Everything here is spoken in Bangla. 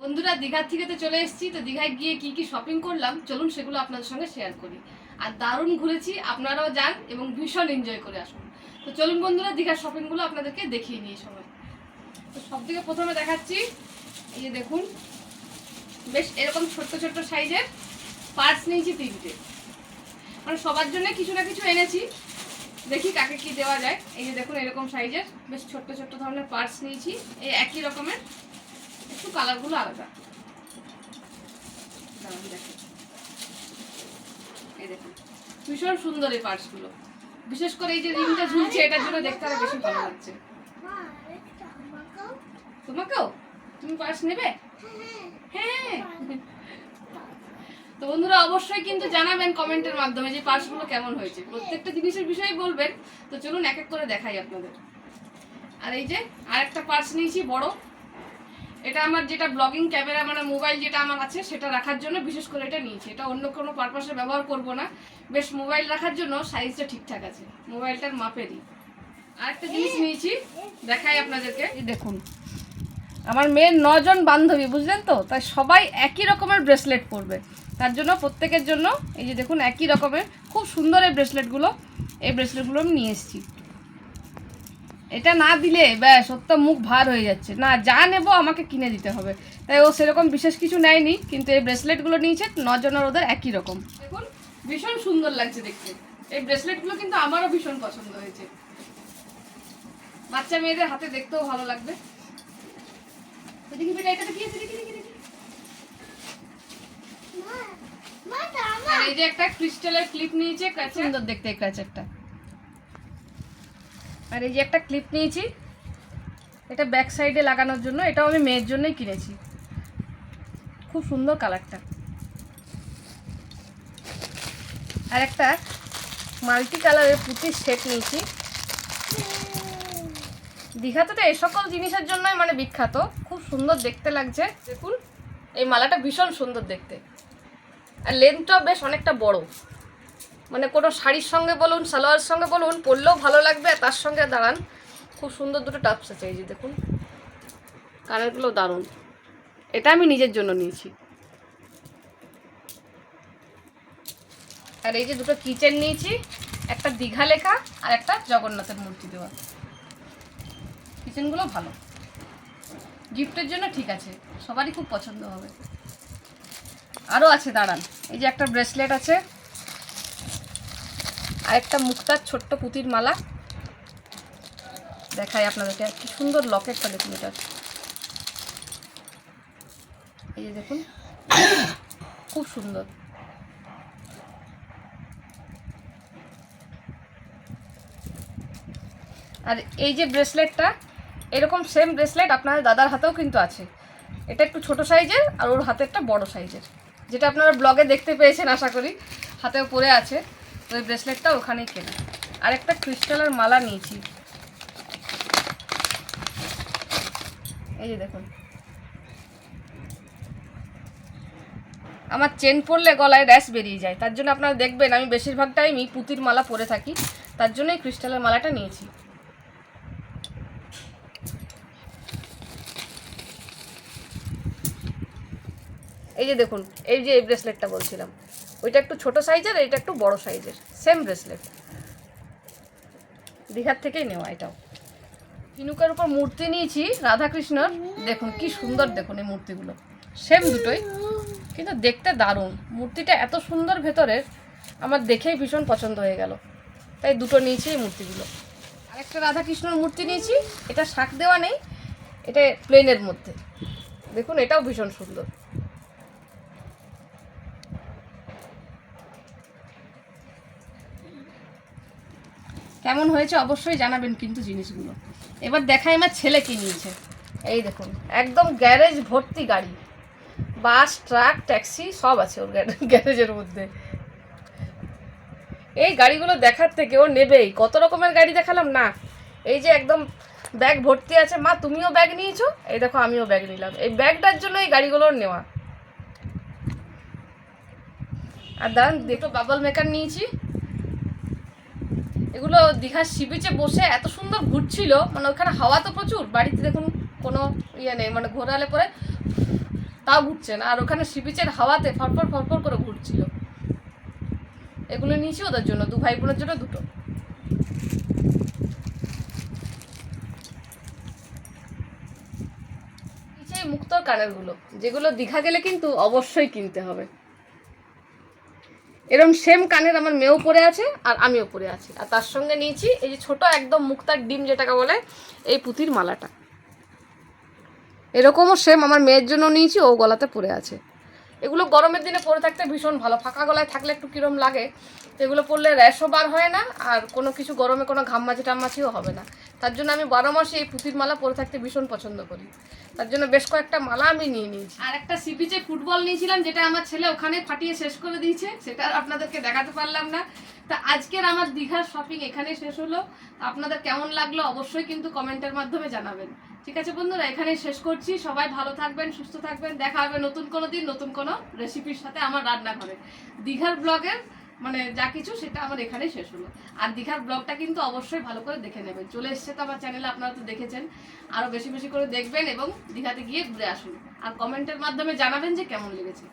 বন্ধুরা দীঘার থেকে তো চলে এসেছি, তো দীঘায় গিয়ে কি কি শপিং করলাম চলুন সেগুলো আপনাদের সঙ্গে শেয়ার করি। আর দারুণ ঘুরেছি, আপনারাও যান এবং ভীষণ এনজয় করে আসুন। তো চলুন বন্ধুরা দীঘার শপিংগুলো আপনাদেরকে দেখিয়ে নিই সময়। তো সব থেকে প্রথমে দেখাচ্ছি, এই যে দেখুন বেশ এরকম ছোট্ট ছোট্ট সাইজের পার্স নিয়েছি তিনটে, মানে সবার জন্য কিছু না কিছু এনেছি, দেখি কাকে কি দেওয়া যায়। এই যে দেখুন এরকম সাইজের বেশ ছোট্ট ছোট্ট ধরনের পার্স নিয়েছি, এই একই রকমের, একটু কালারগুলো আলাদা। এই দেখুন ভীষণ সুন্দর এই পার্সগুলো, বিশেষ করে এই যে রিংটা ঝুলছে এটার জন্য দেখতে আরো বেশি ভালো লাগছে। তোমাকেও তুমি পার্স নেবে? হ্যাঁ। তো বন্ধুরা অবশ্যই কিন্তু জানাবেন কমেন্টের মাধ্যমে যে পার্সগুলো কেমন হয়েছে, প্রত্যেকটা জিনিসের বিষয়ে বলবেন। তো চলুন এক এক করে দেখাই আপনাদের। আর এই যে আরেকটা পার্স নিয়েছি বড়, এটা আমার যেটা ব্লগিং ক্যামেরা মানে মোবাইল যেটা আমার আছে সেটা রাখার জন্য বিশেষ করে এটা নিয়েছি। এটা অন্য কোনো পারপাসে ব্যবহার করব না, বেশ মোবাইল রাখার জন্য সাইজটা ঠিকঠাক আছে, মোবাইলটার মাপেরই। আরেকটা জিনিস নিয়েছি দেখাই আপনাদেরকে, এই দেখুন আমার মেয়ের 9 জন বান্ধবী, বুঝলেন তো, তাই সবাই একই রকমের ব্রেসলেট পরবে, তার জন্য প্রত্যেকের জন্য এই যে দেখুন একই রকমের খুব সুন্দর এই ব্রেসলেটগুলো আমি নিয়ে এসেছি। এটা না দিলে ব্যাস ওর তো মুখ ভার হয়ে যাচ্ছে, না যা নেবো আমাকে কিনে দিতে হবে, তাই ও সেরকম বিশেষ কিছু নেয়নি, কিন্তু এই ব্রেসলেটগুলো নিয়েছে 9 জনের ওদের একই রকম। দেখুন ভীষণ সুন্দর লাগছে দেখতে, এই ব্রেসলেটগুলো কিন্তু আমারও ভীষণ পছন্দ হয়েছে, বাচ্চা মেয়েদের হাতে দেখতেও ভালো লাগবে। দেখি বেটা এটা কি আছে, দেখি দেখি দেখি। আর এই যে একটা ক্রিস্টালের ক্লিপ নিয়েছে, সুন্দর দেখতে এই ক্র্যাচারটা। আর এই যে একটা ক্লিপ নিয়েছি, এটা ব্যাক সাইডে লাগানোর জন্য, এটাও আমি মেয়ের জন্যই কিনেছি, খুব সুন্দর কালারটা। আর একটা মাল্টি কালারের পুঁতির সেট নিয়েছি। দীঘাতে তো এই সকল জিনিসের জন্যই মানে বিখ্যাত, খুব সুন্দর দেখতে লাগছে। দেখুন এই মালাটা ভীষণ সুন্দর দেখতে, আর লেন্থটাও বেশ অনেকটা বড়, মানে কোনো শাড়ির সঙ্গে বলুন সালোয়ারের সঙ্গে বলুন পরলেও ভালো লাগবে। আর তার সঙ্গে দাঁড়ান খুব সুন্দর দুটো টাপস আছে, এই যে দেখুন কালারগুলো দারুণ, এটা আমি নিজের জন্য নিয়েছি। আর এই যে দুটো কিচেন নিয়েছি, একটা দীঘা লেখা আর একটা জগন্নাথের মূর্তি দেওয়া, কিচেনগুলো ভালো, গিফটের জন্য ঠিক আছে, সবারই খুব পছন্দ হবে। আরও আছে দাঁড়ান, এই যে একটা ব্রেসলেট আছে, আর একটা মুক্তার ছোট্ট পুঁতির মালা দেখাই আপনাদেরকে, কি সুন্দর লকেটটা দেখুন, এটা এই যে দেখুন খুব সুন্দর। আর এই যে ব্রেসলেটটা, এরকম সেম ব্রেসলেট আপনার দাদার হাতেও কিন্তু আছে, এটা একটু ছোট সাইজের আর ওর হাতে একটা বড় সাইজের, যেটা আপনারা ব্লগে দেখতে পেয়েছেন আশা করি, হাতেও পরে আছে, ওই ব্রেসলেটটা ওখানেই কেনা। আর একটা ক্রিস্টালের মালা নিয়েছি, এই যে দেখুন, আমার চেন পরলে গলায় র্যাশ বেরিয়ে যায়, তার জন্য আপনারা দেখবেন আমি বেশিরভাগ টাইমই পুঁতির মালা পরে থাকি, তার জন্যই ক্রিস্টালের মালাটা নিয়েছি। এই যে দেখুন এই যে এই ব্রেসলেটটা বলছিলাম, ওইটা একটু ছোট সাইজের, এইটা একটু বড় সাইজের, সেম ব্রেসলেট, দীঘার থেকেই নেওয়া। এটাও ঝিনুকের উপর মূর্তি নিয়েছি রাধাকৃষ্ণর, দেখুন কি সুন্দর, দেখুন এই মূর্তিগুলো সেম দুটোই, কিন্তু দেখতে দারুণ, মূর্তিটা এত সুন্দর ভেতরের, আমার দেখেই ভীষণ পছন্দ হয়ে গেল, তাই দুটো নিয়েছি এই মূর্তিগুলো। আরেকটা রাধাকৃষ্ণর মূর্তি নিয়েছি, এটা শাঁখ দেওয়া নেই, এটা প্লেনের মধ্যে, দেখুন এটাও ভীষণ সুন্দর। কেমন হয়েছে অবশ্যই জানাবেন কিন্তু জিনিসগুলো। এবার দেখাই আমার ছেলে কি নিয়েছে, এই দেখুন একদম গ্যারেজ ভর্তি গাড়ি, বাস ট্রাক ট্যাক্সি সব আছে ওর গ্যারেজের মধ্যে। এই গাড়িগুলো দেখার থেকে ও নেবেই, কত রকমের গাড়ি দেখালাম না, এই যে একদম ব্যাগ ভর্তি আছে, মা তুমিও ব্যাগ নিয়েছো, এই দেখো আমিও ব্যাগ নিলাম, এই ব্যাগটার জন্য এই গাড়িগুলোর নেওয়া। আর দাঁড়ান দুটো বাবল মেকার নিয়েছি, এগুলো দীঘার সি বিচে বসে এত সুন্দর ঘুরছিল, মানে ওখানে হাওয়া তো প্রচুর, বাড়িতে দেখুন কোনো ইয়ে নেই, মানে ঘোরালে পরে তাও ঘুরছে না। আর ওখানে সি বিচের হাওয়াতে ফরফর ফরফর করে ঘুরছিল। এগুলো নিয়েছি ওদের জন্য, 2 ভাই বোনের জন্য 2টো। এই মুক্তোর কানেরগুলো, যেগুলো দীঘা গেলে কিন্তু অবশ্যই কিনতে হবে। এরকম সেম কানের আমার মেয়েও পরে আছে আর আমিও পরে আছি। আর তার সঙ্গে নিয়েছি এই যে ছোট একদম মুক্তার ডিম যেটাকে বলে, এই পুঁতির মালাটা। এরকমও সেম আমার মেয়ের জন্য নিয়েছি, ও গলাতে পরে আছে। এগুলো গরমের দিনে পরে থাকতে ভীষণ ভালো, ফাঁকা গলায় থাকলে একটু কিরম লাগে, তো এগুলো পরলে র্যাশও বার হয় না, আর কোনো কিছু গরমে কোনো ঘামমাছি টামমাছিও হবে না। তার জন্য আমি 12 মাসে এই পুঁতির মালা পরে থাকতে ভীষণ পছন্দ করি। তার জন্য বেশ কয়েকটা মালা আমি নিয়ে নিয়েছি। আর একটা সি বিচে ফুটবল নিয়েছিলাম, যেটা আমার ছেলে ওখানে ফাটিয়ে শেষ করে দিয়েছে, সেটা আর আপনাদেরকে দেখাতে পারলাম না। তা আজকের আমার দীঘার শপিং এখানে শেষ হলো। আপনাদের কেমন লাগলো অবশ্যই কিন্তু কমেন্টের মাধ্যমে জানাবেন। ঠিক আছে বন্ধুরা, এখানেই শেষ করছি। সবাই ভালো থাকবেন, সুস্থ থাকবেন। দেখা হবে নতুন কোনো দিন নতুন কোনো রেসিপির সাথে আমার রান্নাঘরে। দীঘার ব্লগের মানে যা কিছু সেটা আমার এখানেই শেষ হলো। আর দীঘার ব্লগটা কিন্তু অবশ্যই ভালো করে দেখে নেবেন। চলে এসছে তো আমার চ্যানেলে, আপনারা তো দেখেছেন, আরও বেশি বেশি করে দেখবেন এবং দীঘাতে গিয়ে ঘুরে আসুন। আর কমেন্টের মাধ্যমে জানাবেন যে কেমন লেগেছে।